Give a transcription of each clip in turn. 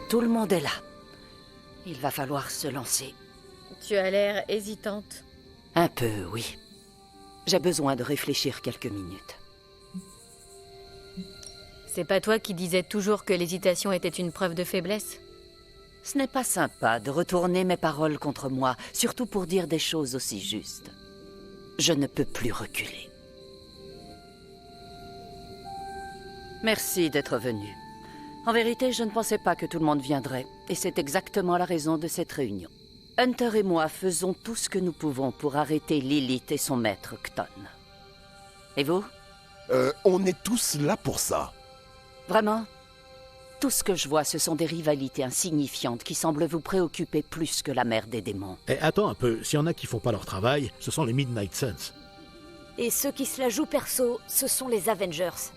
Tout le monde est là. Il va falloir se lancer. Tu as l'air hésitante. Un peu, oui. J'ai besoin de réfléchir quelques minutes. C'est pas toi qui disais toujours que l'hésitation était une preuve de faiblesse? Ce n'est pas sympa de retourner mes paroles contre moi, surtout pour dire des choses aussi justes. Je ne peux plus reculer. Merci d'être venu. En vérité, je ne pensais pas que tout le monde viendrait, et c'est exactement la raison de cette réunion. Hunter et moi faisons tout ce que nous pouvons pour arrêter Lilith et son maître Kton. Et vous? On est tous là pour ça. Vraiment? Tout ce que je vois, ce sont des rivalités insignifiantes qui semblent vous préoccuper plus que la mère des démons. Eh, attends un peu, s'il y en a qui font pas leur travail, ce sont les Midnight Suns. Et ceux qui se la jouent perso, ce sont les Avengers.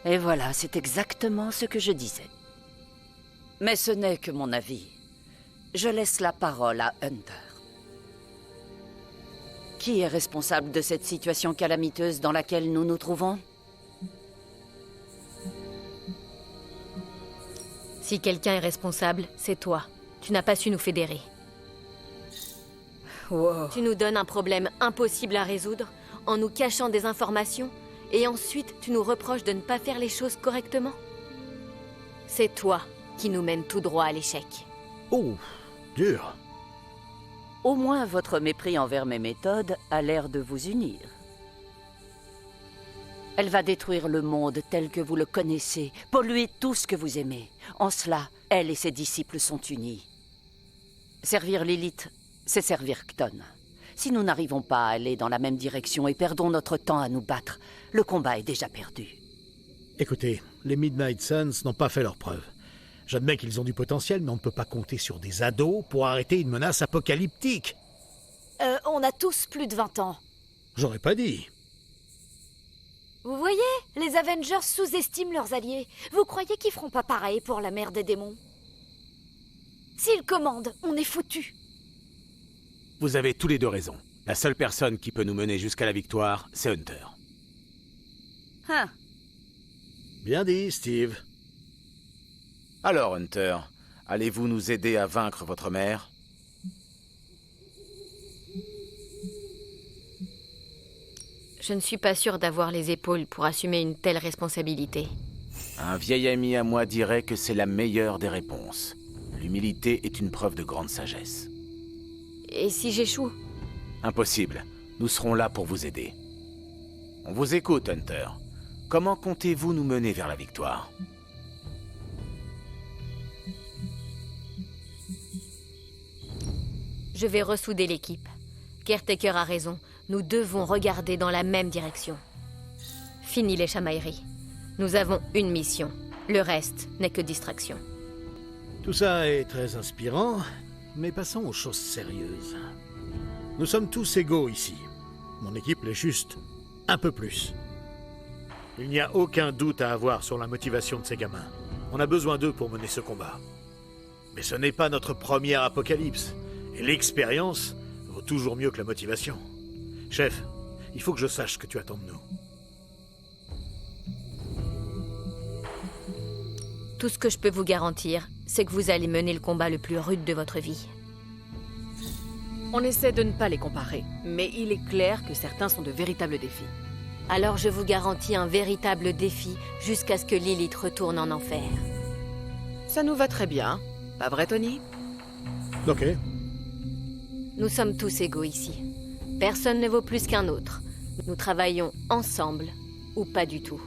Et voilà, c'est exactement ce que je disais. Mais ce n'est que mon avis. Je laisse la parole à Hunter. Qui est responsable de cette situation calamiteuse dans laquelle nous nous trouvons? Si quelqu'un est responsable, c'est toi. Tu n'as pas su nous fédérer. Wow. Tu nous donnes un problème impossible à résoudre en nous cachant des informations et ensuite tu nous reproches de ne pas faire les choses correctement. C'est toi qui nous mène tout droit à l'échec. Oh, dur. Au moins, votre mépris envers mes méthodes a l'air de vous unir. Elle va détruire le monde tel que vous le connaissez, polluer tout ce que vous aimez. En cela, elle et ses disciples sont unis. Servir Lilith, c'est servir Kton. Si nous n'arrivons pas à aller dans la même direction et perdons notre temps à nous battre, le combat est déjà perdu. Écoutez, les Midnight Suns n'ont pas fait leur preuve. J'admets qu'ils ont du potentiel, mais on ne peut pas compter sur des ados pour arrêter une menace apocalyptique. On a tous plus de 20 ans. J'aurais pas dit. Vous voyez, les Avengers sous-estiment leurs alliés. Vous croyez qu'ils feront pas pareil pour la mère des démons? S'ils commandent, on est foutus. Vous avez tous les deux raison. La seule personne qui peut nous mener jusqu'à la victoire, c'est Hunter. Hein? Bien dit, Steve. Alors, Hunter, allez-vous nous aider à vaincre votre mère? Je ne suis pas sûre d'avoir les épaules pour assumer une telle responsabilité. Un vieil ami à moi dirait que c'est la meilleure des réponses. L'humilité est une preuve de grande sagesse. Et si j'échoue? Impossible. Nous serons là pour vous aider. On vous écoute, Hunter. Comment comptez-vous nous mener vers la victoire? Je vais ressouder l'équipe. Caretaker a raison. Nous devons regarder dans la même direction. Fini les chamailleries. Nous avons une mission. Le reste n'est que distraction. Tout ça est très inspirant, mais passons aux choses sérieuses. Nous sommes tous égaux ici. Mon équipe l'est juste un peu plus. Il n'y a aucun doute à avoir sur la motivation de ces gamins. On a besoin d'eux pour mener ce combat. Mais ce n'est pas notre première apocalypse. Et l'expérience vaut toujours mieux que la motivation. Chef, il faut que je sache ce que tu attends de nous. Tout ce que je peux vous garantir, c'est que vous allez mener le combat le plus rude de votre vie. On essaie de ne pas les comparer, mais il est clair que certains sont de véritables défis. Alors je vous garantis un véritable défi jusqu'à ce que Lilith retourne en enfer. Ça nous va très bien, pas vrai, Tony? Ok. Nous sommes tous égaux ici. Personne ne vaut plus qu'un autre. Nous travaillons ensemble, ou pas du tout.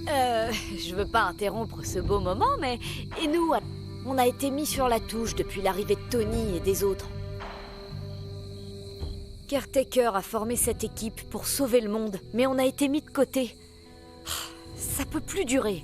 Je veux pas interrompre ce beau moment, mais... Et nous, on a été mis sur la touche depuis l'arrivée de Tony et des autres. Caretaker a formé cette équipe pour sauver le monde, mais on a été mis de côté. Ça peut plus durer.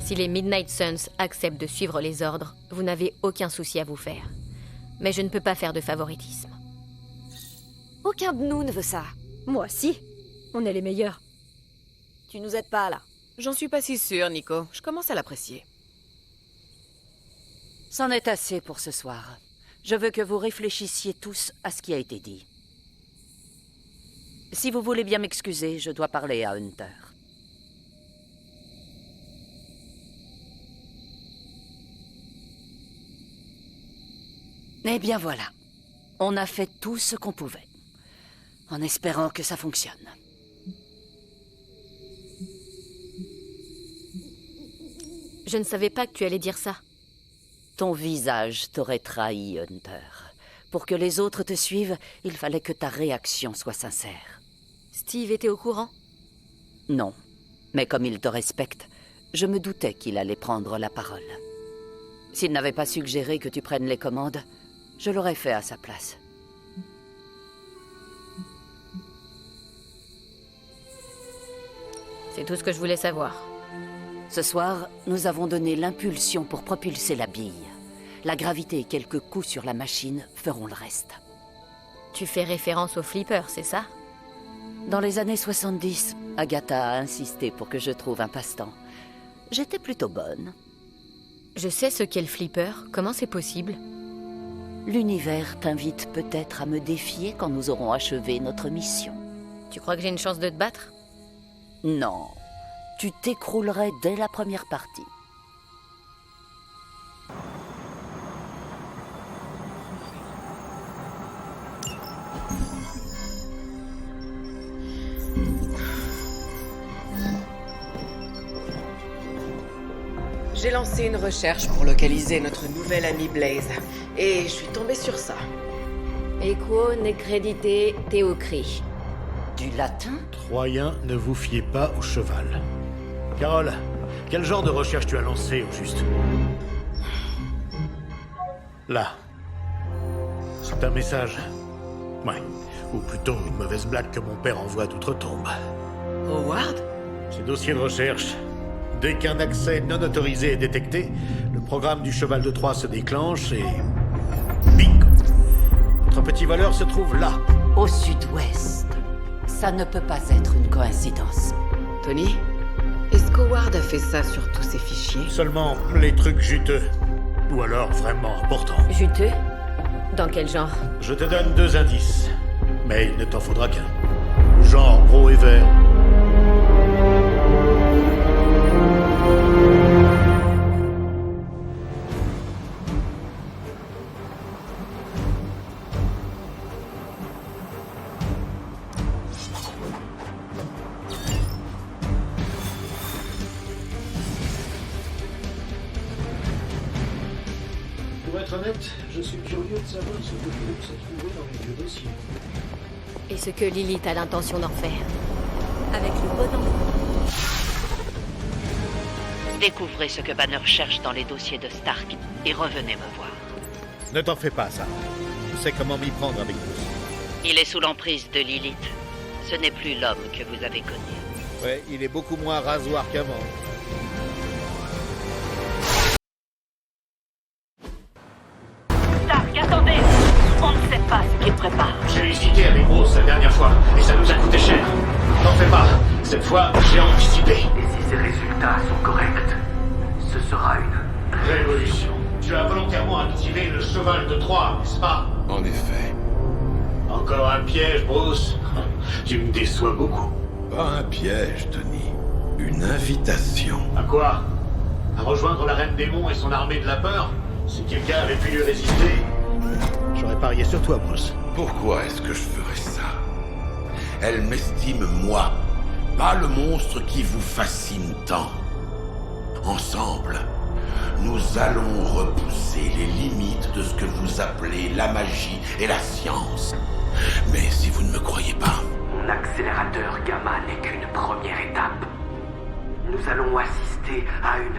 Si les Midnight Suns acceptent de suivre les ordres, vous n'avez aucun souci à vous faire. Mais je ne peux pas faire de favoritisme. Aucun de nous ne veut ça. Moi, si. On est les meilleurs. Tu nous aides pas, là. J'en suis pas si sûre, Nico. Je commence à l'apprécier. C'en est assez pour ce soir. Je veux que vous réfléchissiez tous à ce qui a été dit. Si vous voulez bien m'excuser, je dois parler à Hunter. Eh bien voilà. On a fait tout ce qu'on pouvait. En espérant que ça fonctionne. Je ne savais pas que tu allais dire ça. Ton visage t'aurait trahi, Hunter. Pour que les autres te suivent, il fallait que ta réaction soit sincère. Steve était au courant? Non. Mais comme il te respecte, je me doutais qu'il allait prendre la parole. S'il n'avait pas suggéré que tu prennes les commandes, je l'aurais fait à sa place. C'est tout ce que je voulais savoir. Ce soir, nous avons donné l'impulsion pour propulser la bille. La gravité et quelques coups sur la machine feront le reste. Tu fais référence au flipper, c'est ça? Dans les années 70, Agatha a insisté pour que je trouve un passe-temps. J'étais plutôt bonne. Je sais ce qu'est le flipper. Comment c'est possible? L'univers t'invite peut-être à me défier quand nous aurons achevé notre mission. Tu crois que j'ai une chance de te battre? Non. Tu t'écroulerais dès la première partie. J'ai lancé une recherche pour localiser notre nouvel ami Blaze, et je suis tombée sur ça. Equo necredite theocri. Du latin? Troyen, ne vous fiez pas au cheval. Carole, quel genre de recherche tu as lancé au juste? Là. C'est un message. Ouais. Ou plutôt une mauvaise blague que mon père envoie d'outre-tombe. Howard? Ces dossiers de recherche. Dès qu'un accès non autorisé est détecté, le programme du cheval de Troie se déclenche et... bingo! Notre petit voleur se trouve là. Au sud-ouest. Ça ne peut pas être une coïncidence. Tony? Est-ce qu'Howard a fait ça sur tous ses fichiers? Seulement les trucs juteux. Ou alors vraiment importants. Juteux? Dans quel genre? Je te donne 2 indices. Mais il ne t'en faudra qu'un. Genre gros et vert. Pour être honnête, je suis curieux de savoir ce que Bruce a trouvé dans les vieux dossiers. Et ce que Lilith a l'intention d'en faire. Avec le bon endroit. Découvrez ce que Banner cherche dans les dossiers de Stark et revenez me voir. Ne t'en fais pas, ça. Je sais comment m'y prendre avec Bruce. Il est sous l'emprise de Lilith. Ce n'est plus l'homme que vous avez connu. Ouais, il est beaucoup moins rasoir qu'avant. Stark, attendez! On ne sait pas ce qu'il prépare. J'ai hésité avec Bruce la dernière fois, et ça nous a coûté cher. T'en fais pas. Cette fois, j'ai anticipé. Et si ces résultats sont corrects, ce sera une Révolution. Tu as volontairement activé le cheval de Troie, n'est-ce pas? En effet. Encore un piège, Bruce. Tu me déçois beaucoup. Pas un piège, Tony. Une invitation. À quoi? À rejoindre la Reine Démon et son armée de la peur? Si quelqu'un avait pu lui résister, j'aurais parié sur toi, Bruce. Pourquoi est-ce que je ferais ça? Elle m'estime moi, pas le monstre qui vous fascine tant. Ensemble, nous allons repousser les limites de ce que vous appelez la magie et la science. Mais si vous ne me croyez pas... Mon accélérateur gamma n'est qu'une première étape. Nous allons assister à une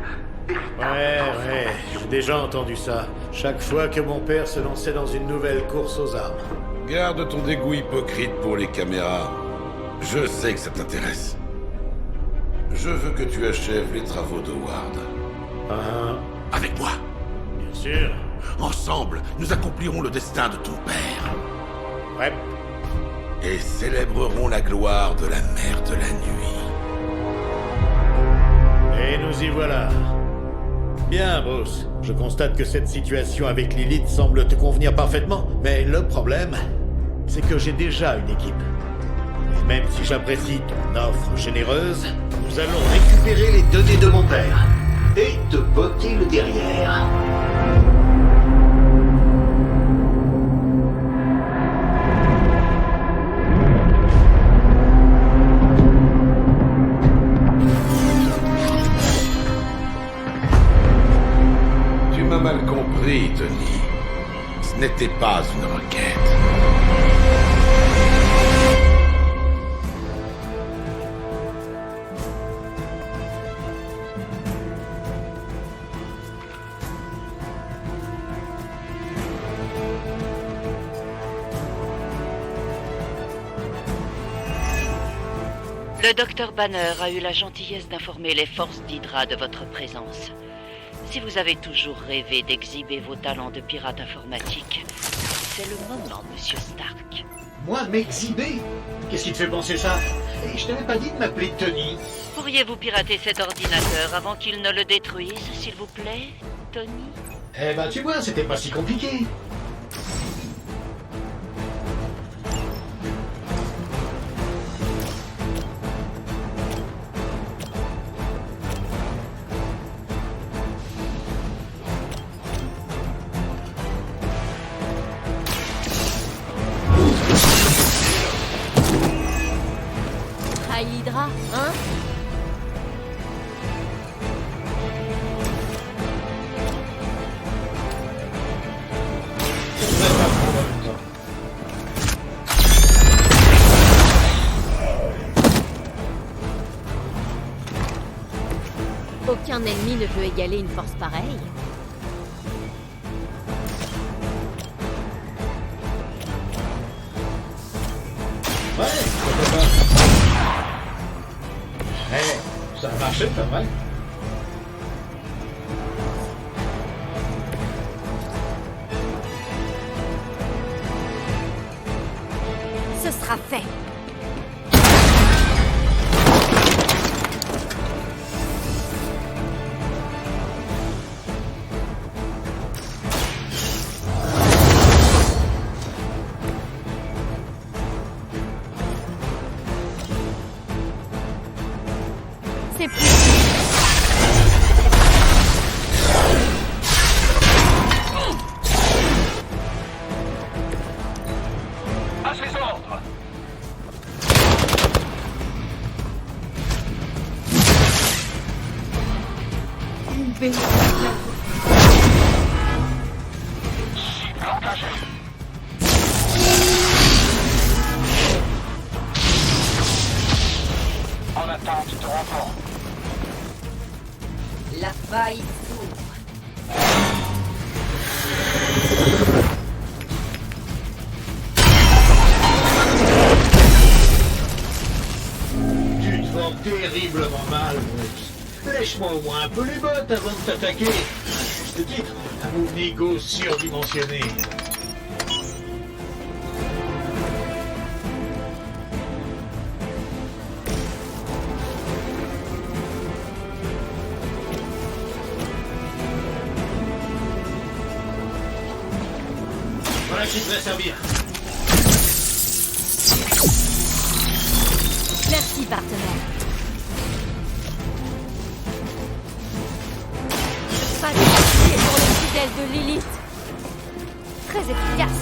véritable Ouais, transformation. j'ai déjà entendu ça. Chaque fois que mon père se lançait dans une nouvelle course aux armes. Garde ton dégoût hypocrite pour les caméras. Je sais que ça t'intéresse. Je veux que tu achèves les travaux d'Howard. Ah, Avec moi. bien sûr. Ensemble, nous accomplirons le destin de ton père. Ouais. Et célébrerons la gloire de la mère de la nuit. Et nous y voilà. Bien, Bruce. Je constate que cette situation avec Lilith semble te convenir parfaitement. Mais le problème, c'est que j'ai déjà une équipe. Et même si j'apprécie ton offre généreuse, nous allons récupérer les données de mon père. Et te botter le derrière. Tu m'as mal compris, Tony. Ce n'était pas une requête. Le docteur Banner a eu la gentillesse d'informer les forces d'Hydra de votre présence. Si vous avez toujours rêvé d'exhiber vos talents de pirate informatique, c'est le moment, monsieur Stark. Moi, m'exhiber? Qu'est-ce qui te fait penser ça? Et je t'avais pas dit de m'appeler Tony. Pourriez-vous pirater cet ordinateur avant qu'il ne le détruise, s'il vous plaît, Tony? Eh ben, tu vois, c'était pas si compliqué. Hydra, hein? Aucun ennemi ne peut égaler une force pareille. Ouais, pourquoi pas. Eh, ça a marché pas mal. Ce sera fait. C'est plus... À ses ordres. Cible engagée. En attente de renfort. La faille s'ouvre. Tu te vends terriblement mal, Bruce. Lèche-moi au moins un peu les bottes avant de t'attaquer. Juste titre, mon ego surdimensionné. Voilà qui devrait servir. Merci, partenaire. Pas de pitié pour le fidèle de Lilith. Très efficace.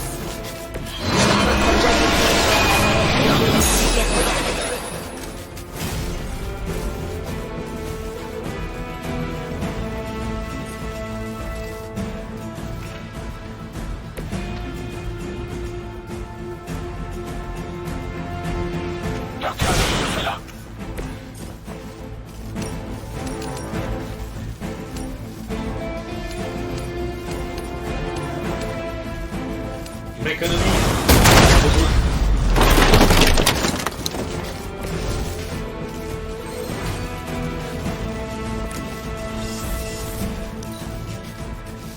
Gardien, je suis là. Tu m'économises.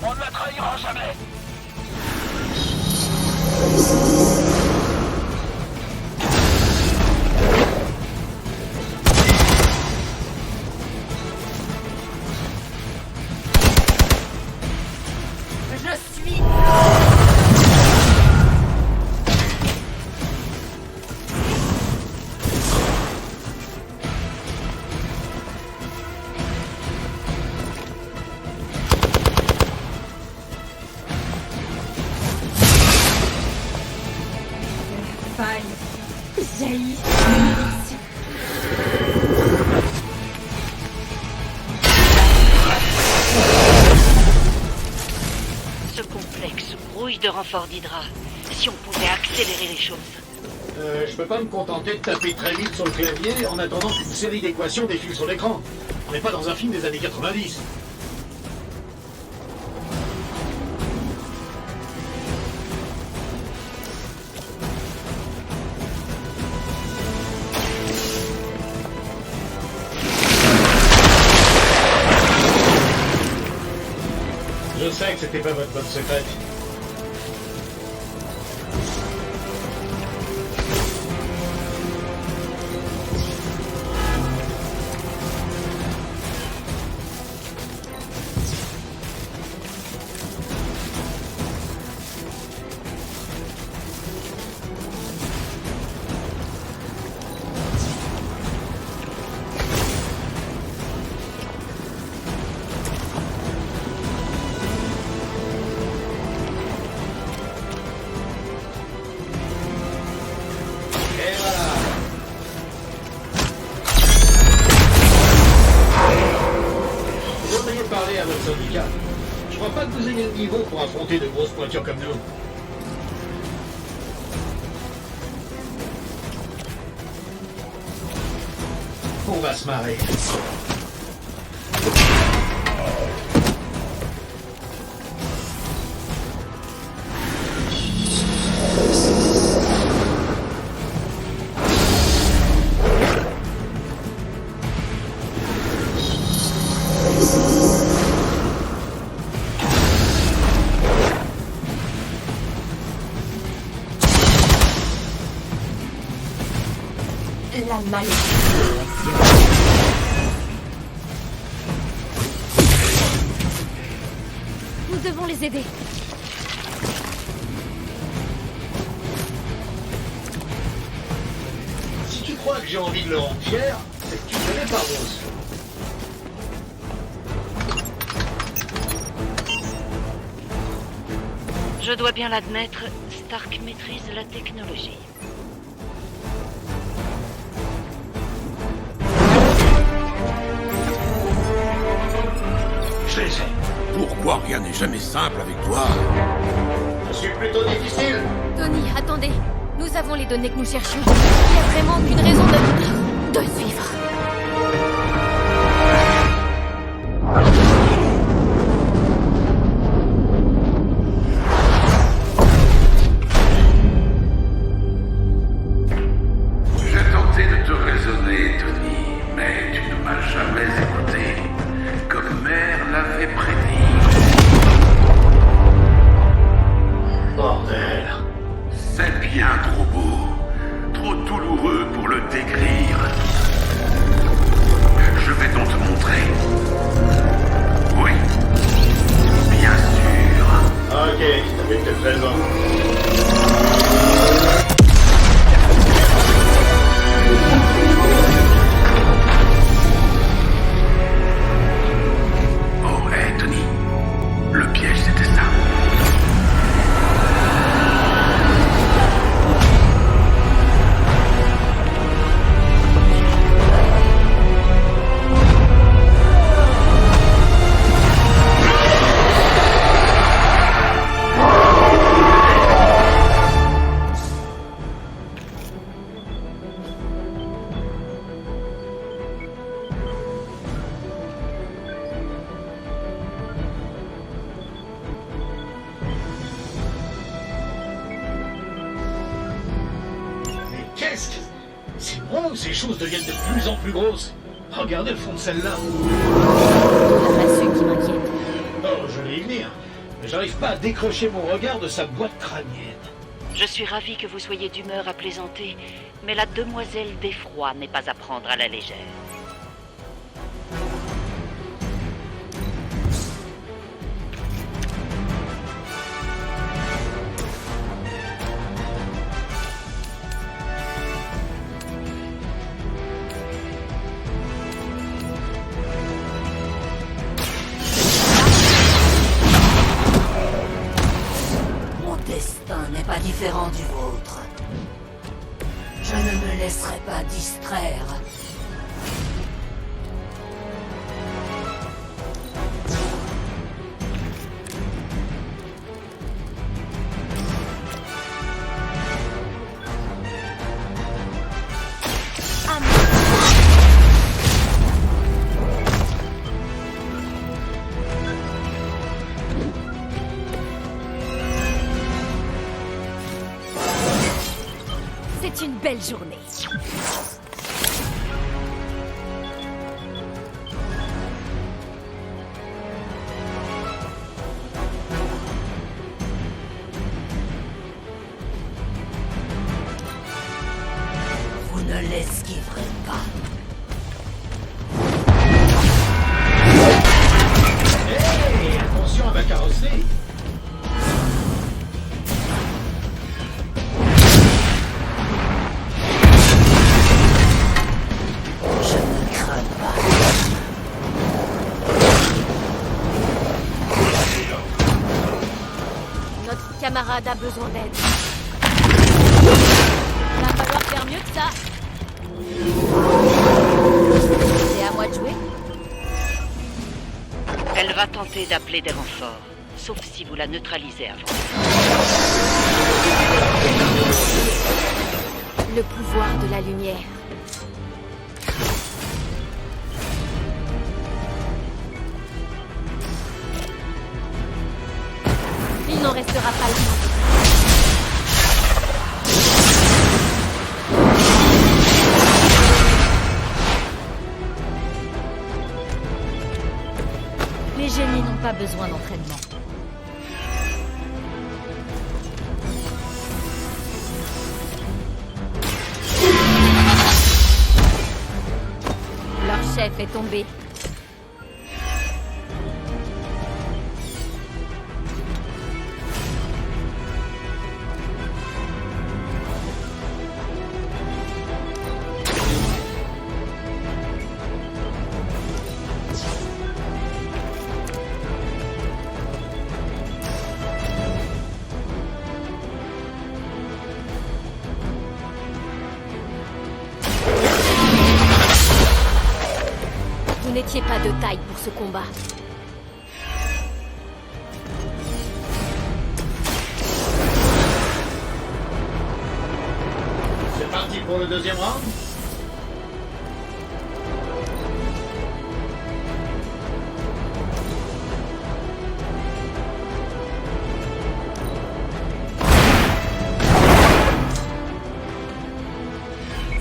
On ne la trahira jamais. failles jaillissent. Ce complexe brouille de renforts d'Hydra. Si on pouvait accélérer les choses. Je peux pas me contenter de taper très vite sur le clavier en attendant qu'une série d'équations défile sur l'écran. On n'est pas dans un film des années 90. Je sais que c'était pas votre bonne secrète. Je crois pas que vous ayez le niveau pour affronter de grosses pointures comme nous. On va se marrer. La malédiction. Nous devons les aider. Si tu crois que j'ai envie de le rendre fier, c'est que tu connais pas Rose. Je dois bien l'admettre, Stark maîtrise la technologie. Je les ai. Pourquoi rien n'est jamais simple avec toi? Je suis plutôt difficile. Tony, attendez. Nous avons les données que nous cherchions. Il n'y a vraiment aucune raison de suivre. J'ai tenté de te raisonner, Tony, mais tu ne m'as jamais écouté. Comme Mère l'avait prédit. Bordel. C'est bien trop beau, trop douloureux pour le décrire. Je vais donc te montrer. Oui, bien sûr. Ok, t'avais peut-être raison. Oh, hé, Tony. Le piège, c'était ça. Qu'est-ce que... C'est moi ou ces choses deviennent de plus en plus grosses? Regardez le fond de celle-là. La massue qui m'inquiète. Oh, je vais y venir. Mais j'arrive pas à décrocher mon regard de sa boîte crânienne. Je suis ravie que vous soyez d'humeur à plaisanter, mais la demoiselle d'effroi n'est pas à prendre à la légère. Mon destin n'est pas différent du vôtre. Je ne me laisserai pas distraire. C'est une belle journée. Vous ne l'esquiverez pas. Hey, attention à ma carrosserie. Notre camarade a besoin d'aide. Va falloir faire mieux que ça. C'est à moi de jouer. Elle va tenter d'appeler des renforts, sauf si vous la neutralisez avant. Le pouvoir de la lumière. Il n'en restera pas longtemps. Les génies n'ont pas besoin d'entraînement. Leur chef est tombé. Vous n'étiez pas de taille pour ce combat. C'est parti pour le deuxième round.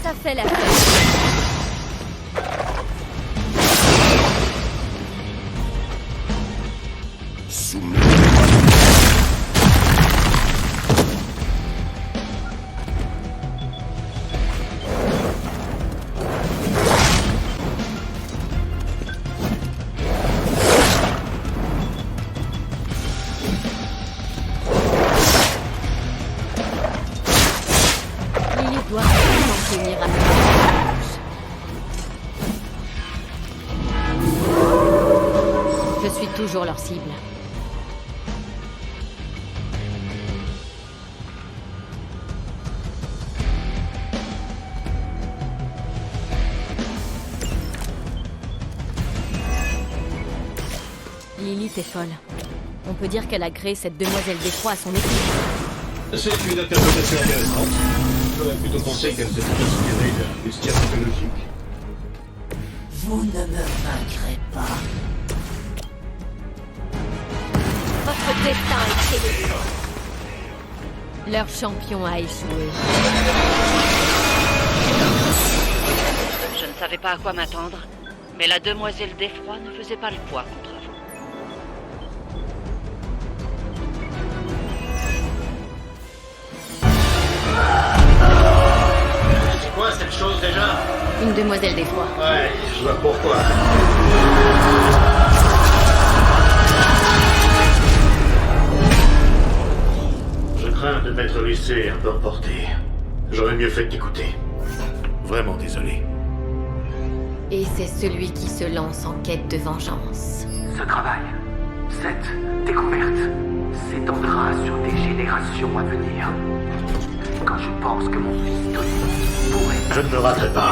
Ça fait la fête. Lily doit vraiment tenir à sa Je suis toujours leur cible. Lilith est folle. On peut dire qu'elle a créé cette demoiselle d'effroi à son équipe. C'est une interprétation intéressante. J'aurais plutôt pensé qu'elle s'était inspirée d'un bestiaire mythologique. Vous ne me vaincrez pas. Votre destin est scellé. Leur champion a échoué. Je ne savais pas à quoi m'attendre, mais la demoiselle d'effroi ne faisait pas le poids contre vous. C'est quoi cette chose déjà? Une demoiselle d'effroi. Ouais, je vois pourquoi. Je crains de m'être laissé un peu emporter. J'aurais mieux fait d'écouter. Vraiment désolé. Et c'est celui qui se lance en quête de vengeance. Ce travail, cette découverte, s'étendra sur des générations à venir. quand je pense que mon fils Tony pourrait... Je ne me raterai pas.